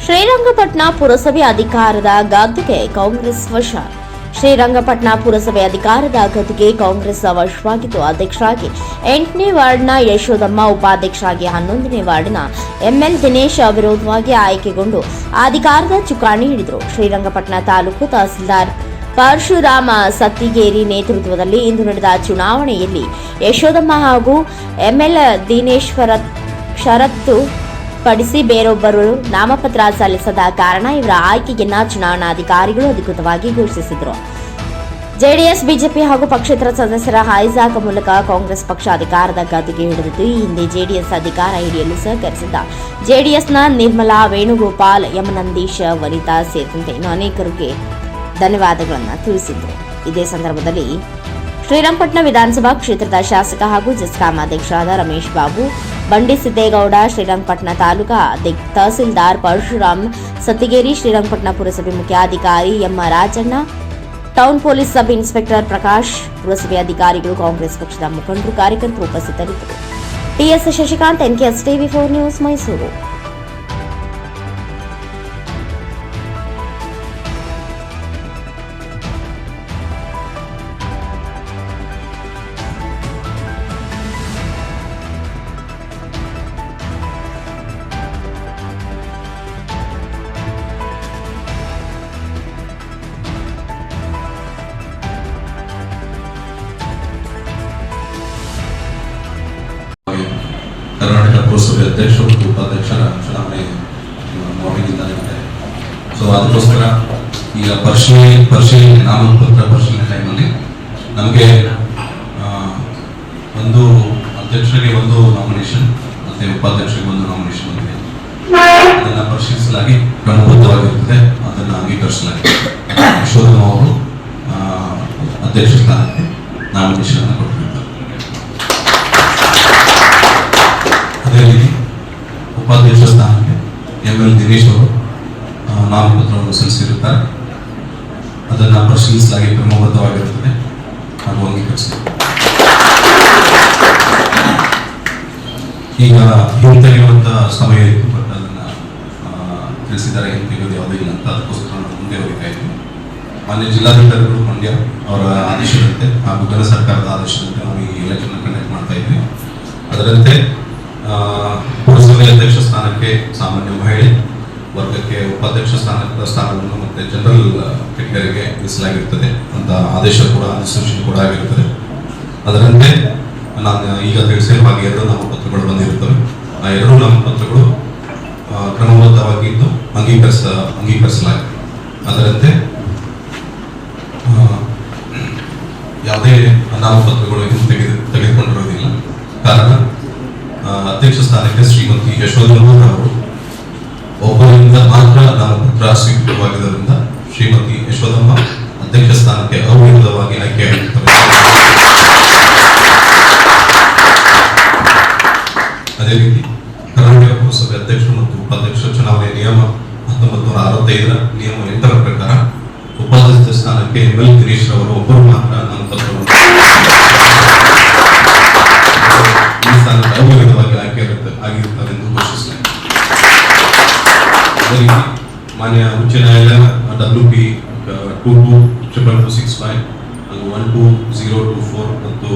ಶ್ರೀರಂಗಪಟ್ಟಣ ಪುರಸಭೆ ಅಧಿಕಾರದ ಗದ್ದುಗೆ ಕಾಂಗ್ರೆಸ್ ವಶ. ಶ್ರೀರಂಗಪಟ್ಟಣ ಪುರಸಭೆ ಅಧಿಕಾರದ ಗದ್ದುಗೆ ಕಾಂಗ್ರೆಸ್ ವಶವಾಗಿದ್ದು, ಅಧ್ಯಕ್ಷರಾಗಿ 8ನೇ ವಾರ್ಡ್ನ ಯಶೋದಮ್ಮ, ಉಪಾಧ್ಯಕ್ಷರಾಗಿ 11ನೇ ವಾರ್ಡ್ನ ಎಂಎಲ್ ದಿನೇಶ್ ಅವಿರೋಧವಾಗಿ ಆಯ್ಕೆಗೊಂಡು ಅಧಿಕಾರದ ಚುಕ್ಕಾಣಿ ಹಿಡಿದರು. ಶ್ರೀರಂಗಪಟ್ಟಣ ತಾಲೂಕು ತಹಸೀಲ್ದಾರ್ ಪರಶುರಾಮ ಸತ್ತಿಗೇರಿ ನೇತೃತ್ವದಲ್ಲಿ ಇಂದು ನಡೆದ ಚುನಾವಣೆಯಲ್ಲಿ ಯಶೋದಮ್ಮ ಹಾಗೂ ಎಂಎಲ್ ದಿನೇಶ್ ಷರತ್ತು ಪಡಿಸಿ ಬೇರೊಬ್ಬರು ನಾಮಪತ್ರ ಸಲ್ಲಿಸದ ಕಾರಣ ಇವರ ಆಯ್ಕೆಯನ್ನ ಚುನಾವಣಾಧಿಕಾರಿಗಳು ಅಧಿಕೃತವಾಗಿ ಘೋಷಿಸಿದರು. ಜೆಡಿಎಸ್, ಬಿಜೆಪಿ ಹಾಗೂ ಪಕ್ಷೇತರ ಸದಸ್ಯರ ಹೈಜಾಕ್ ಮೂಲಕ ಕಾಂಗ್ರೆಸ್ ಪಕ್ಷ ಅಧಿಕಾರದ ಗದ್ದುಗೆ ಹಿಡಿದಿದ್ದು, ಈ ಹಿಂದೆ ಜೆಡಿಎಸ್ ಅಧಿಕಾರ ಹಿಡಿಯಲು ಸಹಕರಿಸಿದ್ದ ಜೆಡಿಎಸ್ನ ನಿರ್ಮಲಾ, ವೇಣುಗೋಪಾಲ್, ಯಮನಂದೀಶ್, ವನಿತಾ ಸೇರಿದಂತೆ ಇನ್ನು ಅನೇಕರಿಗೆ ಧನ್ಯವಾದಗಳನ್ನು ತಿಳಿಸಿದರು. ಇದೇ ಸಂದರ್ಭದಲ್ಲಿ ಶ್ರೀರಂಗಪಟ್ಟಣ ವಿಧಾನಸಭಾ ಕ್ಷೇತ್ರದ ಶಾಸಕ ಹಾಗೂ ಜೆಸ್ಕಾಂ ಅಧ್ಯಕ್ಷರಾದ ರಮೇಶ್ ಬಾಬು, ಬಂಡಿ ಸಿದ್ದೇಗೌಡ, ಶ್ರೀರಂಗಪಟ್ಟಣ ತಾಲೂಕಾ ತಹಸೀಲ್ದಾರ್ ಪರಶುರಾಮ್ ಸತ್ತಿಗೇರಿ, ಶ್ರೀರಂಗಪಟ್ಟಣ ಪುರಸಭೆ ಮುಖ್ಯಾಧಿಕಾರಿ M Rajanna, town police sub inspector Prakash, ಪುರಸಭೆ ಅಧಿಕಾರಿಗಳು, ಕಾಂಗ್ರೆಸ್ ಪಕ್ಷದ ಮುಖಂಡರು, ಕಾರ್ಯಕರ್ತರು ಉಪಸ್ಥಿತರಿದ್ದರು. ಟಿಎಸ್ ಶಶಿಕಾಂತ್, ಎನ್ಕೆಎಸ್ ಟಿವಿ4 ನ್ಯೂಸ್, ಮೈಸೂರು. ಕರ್ನಾಟಕ ಪುರಸಭೆ ಅಧ್ಯಕ್ಷ ಮತ್ತು ಉಪಾಧ್ಯಕ್ಷರ ಚುನಾವಣೆ ಮಾರ್ನಿಂಗ್. ಸೊ ಅದಕ್ಕೋಸ್ಕರ ಈಗ ಪರಿಶೀಲನೆ ನಾಮಪತ್ರ ಪರಿಶೀಲನೆ ಟೈಮಲ್ಲಿ ನಮಗೆ ಒಂದು ಅಧ್ಯಕ್ಷರಿಗೆ ಒಂದು ನಾಮಿನೇಷನ್ ಮತ್ತೆ ಉಪಾಧ್ಯಕ್ಷರಿಗೆ ಒಂದು ನಾಮಿನೇಷನ್ ಇದೆ. ಅದನ್ನು ಪರಿಶೀಲಿಸಲಾಗಿ ಕ್ರಮಬದ್ಧವಾಗಿರುತ್ತದೆ, ಅದನ್ನು ಅಂಗೀಕರಿಸಲಾಗಿದೆ. ಯಶೋಧಮ್ಮ ಅವರು ಅಧ್ಯಕ್ಷ ಸ್ಥಾನಕ್ಕೆ ನಾಮಿನೇಷನ್ ಅನ್ನು ಕೊಟ್ಟಿರ್ತಾರೆ. ಅದೇ ರೀತಿ ಉಪಾಧ್ಯಕ್ಷ ಸ್ಥಾನಕ್ಕೆ ಎಂಎಲ್ ದಿನೇಶ್ ಅವರು ನಾಮಪತ್ರವನ್ನು ಸಲ್ಲಿಸಿರುತ್ತಾರೆ. ಅದನ್ನು ಪರಿಶೀಲಿಸಲಾಗಿ ಕ್ರಮಬದ್ಧವಾಗಿರುತ್ತದೆ ಹಾಗೂ ಅಂಗೀಕರಿಸಿದೆ. ಈಗ ಹಿಂತೆಗೆಯುವಂತಹ ಸಮಯ ಇತ್ತು, ಬಟ್ ಅದನ್ನು ತಿಳಿಸಿದ್ದಾರೆ, ಹಿಂತೆಗೆಯೋದು ಯಾವುದೂ ಇಲ್ಲ ಅಂತ. ಅದಕ್ಕೋಸ್ಕರ ನಾವು ಮುಂದೆ ಹೋಗ್ತಾ ಇದ್ದೀವಿ. ಮಾನ್ಯ ಜಿಲ್ಲಾಧಿಕಾರಿಗಳು ಮಂಡ್ಯ ಅವರ ಆದೇಶದಂತೆ ಹಾಗೂ ಕೇಂದ್ರ ಸರ್ಕಾರದ ಆದೇಶದಂತೆ ನಾವು ಈ ಎಲೆಕ್ಷನ್ ಕಂಡಕ್ಟ್ ಮಾಡ್ತಾ ಇದ್ವಿ. ಅದರಂತೆ ಪುರಸಭೆ ಅಧ್ಯಕ್ಷ ಸ್ಥಾನಕ್ಕೆ ಸಾಮಾನ್ಯ ಮಹಿಳೆ ವರ್ಗಕ್ಕೆ ಉಪಾಧ್ಯಕ್ಷ ಸ್ಥಾನವನ್ನು ಮತ್ತೆ ಜನರಲ್ ಕೆಟಗರಿಗೆ ಮೀಸಲಾಗಿರುತ್ತದೆ ಅಂತ ಅಧಿಸೂಚನೆ ಕೂಡ ಆಗಿರುತ್ತದೆ. ಅದರಂತೆ ನಾನು ಈಗ ತಿಳಿಸಿರುವ ಹಾಗೆ 2 ನಾಮಪತ್ರಗಳು ಬಂದಿರುತ್ತವೆ. ಆ 2 ನಾಮಪತ್ರಗಳು ಕ್ರಮಬದ್ಧವಾಗಿದ್ದು ಅಂಗೀಕರಿಸಲಾಗಿದೆ. ಅದರಂತೆ ಯಾವುದೇ ನಾಮಪತ್ರಗಳು ತೆಗೆದುಕೊಂಡಿರುವುದಿಲ್ಲ. ಕಾರಣ ಅಧ್ಯಕ್ಷ ಸ್ಥಾನಕ್ಕೆ ಶ್ರೀಮತಿ ಯಶೋಧಮ್ಮ ಅವರು ಒಬ್ಬರಿಂದ ಮಾತ್ರ ನಾಮಪತ್ರ ಸ್ವೀಕೃತವಾಗಿದ್ದರಿಂದ ಶ್ರೀಮತಿ ಯಶೋಧಮ್ಮ ಅಧ್ಯಕ್ಷ ಸ್ಥಾನಕ್ಕೆ ಅವಿರೋಧವಾಗಿ ಆಯ್ಕೆಯಾಗಿರುತ್ತಾರೆ. ಅದೇ ರೀತಿ ಕರ್ನಾಟಕ ಪುರಸಭೆ ಅಧ್ಯಕ್ಷ ಮತ್ತು ಉಪಾಧ್ಯಕ್ಷ ಚುನಾವಣೆ ನಿಯಮ 1965ರ ನಿಯಮ 8ರ ಪ್ರಕಾರ ಉಪಾಧ್ಯಕ್ಷ ಸ್ಥಾನಕ್ಕೆ ಎಂಎಲ್ ದಿನೇಶ್ ಅವರು ಒಬ್ಬರು ಮಾತ್ರ ನಾಮಪತ್ರವನ್ನು ಅವಿರೋಧವಾಗಿ ಆಗಿರುತ್ತಾರೆ ಎಂದು ಘೋಷಿಸಲಾಗಿದೆ. ಅದೇ ರೀತಿ ಮಾನ್ಯ ಉಚ್ಚ ನ್ಯಾಯಾಲಯ WP 222265 ಹಾಗೂ 12024 ಮತ್ತು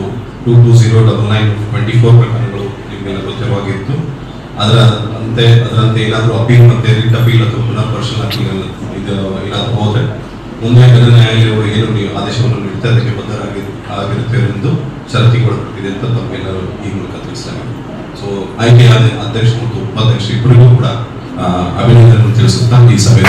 220924 ಪ್ರಕರಣಗಳು ನಿಮಗೆಲ್ಲ ಗೊತ್ತಿರವಾಗಿತ್ತು. ಅದರಂತೆ ಏನಾದರೂ ಅಪೀಲ್ ಮತ್ತೆ ರಿಟ್ ಅಪೀಲ್ ಅಥವಾ ಪುನಃ ಪರಿಶೀಲನೆ ಇದು ಏನಾದರೂ ಹೋದರೆ ಮುಂದೆ ನ್ಯಾಯಾಲಯವು ಏನು ನೀವು ಆದೇಶವನ್ನು ನೀಡುತ್ತೆ ಅದಕ್ಕೆ ಬದ್ಧರಾಗಿರುತ್ತೇವೆ ಎಂದು ಷರತ್ತಿಗೊಳಪಟ್ಟಿದೆ ಅಂತ ತಮಗೆಲ್ಲರೂ ಈ ಮೂಲಕ ತಿಳಿಸಲಾಗಿದೆ. ಸೊ ಆಯ್ಕೆಯಾದ ಅಧ್ಯಕ್ಷ ಮತ್ತು ಉಪಾಧ್ಯಕ್ಷ ಇಬ್ಬರಿಗೂ ಕೂಡ ಅಭಿನಂದನೆ ತಿಳಿಸುತ್ತಾ ಈ ಸಭೆ